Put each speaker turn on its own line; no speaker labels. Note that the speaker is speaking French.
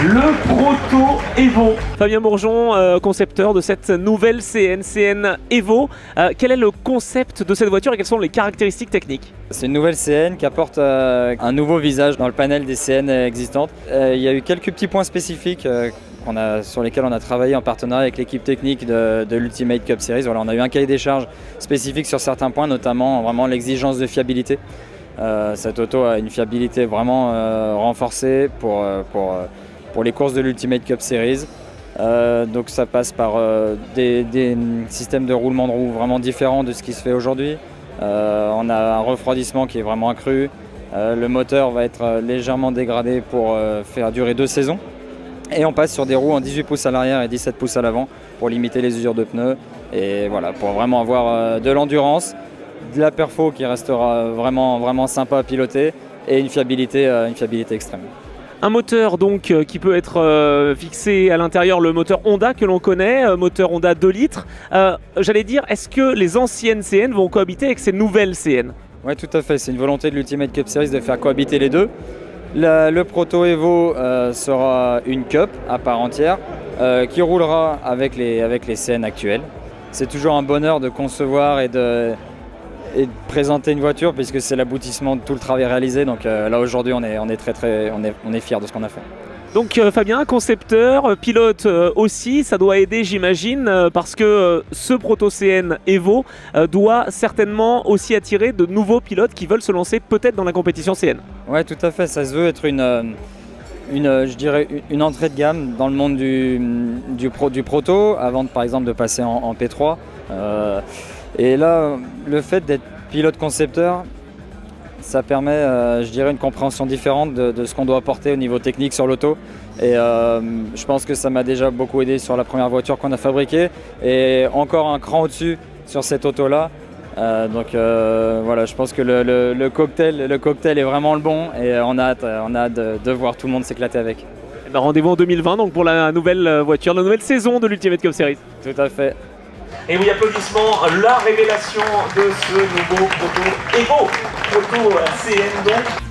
le Proto Evo. Fabien Bourgeon, concepteur de cette nouvelle CN Evo. Quel est le concept de cette voiture et quelles sont les caractéristiques techniques?
C'est une nouvelle CN qui apporte un nouveau visage dans le panel des CN existantes. Il y a eu quelques petits points spécifiques sur lesquels on a travaillé en partenariat avec l'équipe technique de l'Ultimate Cup Series. Voilà, on a eu un cahier des charges spécifique sur certains points, notamment vraiment l'exigence de fiabilité. Cette auto a une fiabilité vraiment renforcée pour les courses de l'Ultimate Cup Series. Donc ça passe par des systèmes de roulement de roues vraiment différents de ce qui se fait aujourd'hui. On a un refroidissement qui est vraiment accru. Le moteur va être légèrement dégradé pour faire durer 2 saisons. Et on passe sur des roues en 18 pouces à l'arrière et 17 pouces à l'avant pour limiter les usures de pneus. Et voilà, pour vraiment avoir de l'endurance, de la perfo qui restera vraiment sympa à piloter et une fiabilité extrême.
Un moteur donc qui peut être fixé à l'intérieur, le moteur Honda que l'on connaît, moteur Honda 2 litres. J'allais dire, est-ce que les anciennes CN vont cohabiter avec ces nouvelles CN?
Oui, tout à fait. C'est une volonté de l'Ultimate Cup Series de faire cohabiter les deux. Le Proto Evo sera une Cup à part entière qui roulera avec les CN actuelles. C'est toujours un bonheur de concevoir et de présenter une voiture puisque c'est l'aboutissement de tout le travail réalisé. Donc là aujourd'hui on est fiers de ce qu'on a fait.
Donc Fabien, concepteur, pilote aussi, ça doit aider j'imagine parce que ce Proto CN Evo doit certainement aussi attirer de nouveaux pilotes qui veulent se lancer peut-être dans la compétition CN.
Oui, tout à fait, ça se veut être je dirais une entrée de gamme dans le monde du Proto avant par exemple de passer en P3. Et là, le fait d'être pilote concepteur, ça permet, je dirais, une compréhension différente de ce qu'on doit apporter au niveau technique sur l'auto. Et je pense que ça m'a déjà beaucoup aidé sur la première voiture qu'on a fabriquée et encore un cran au-dessus sur cette auto-là. Donc voilà, je pense que le cocktail est vraiment le bon et on a hâte de voir tout le monde s'éclater avec.
Rendez-vous en 2020 donc pour la nouvelle voiture, la nouvelle saison de l'Ultimate Cup Series.
Tout à fait.
Et oui, applaudissements, la révélation de ce nouveau Proto Evo, Proto CN donc.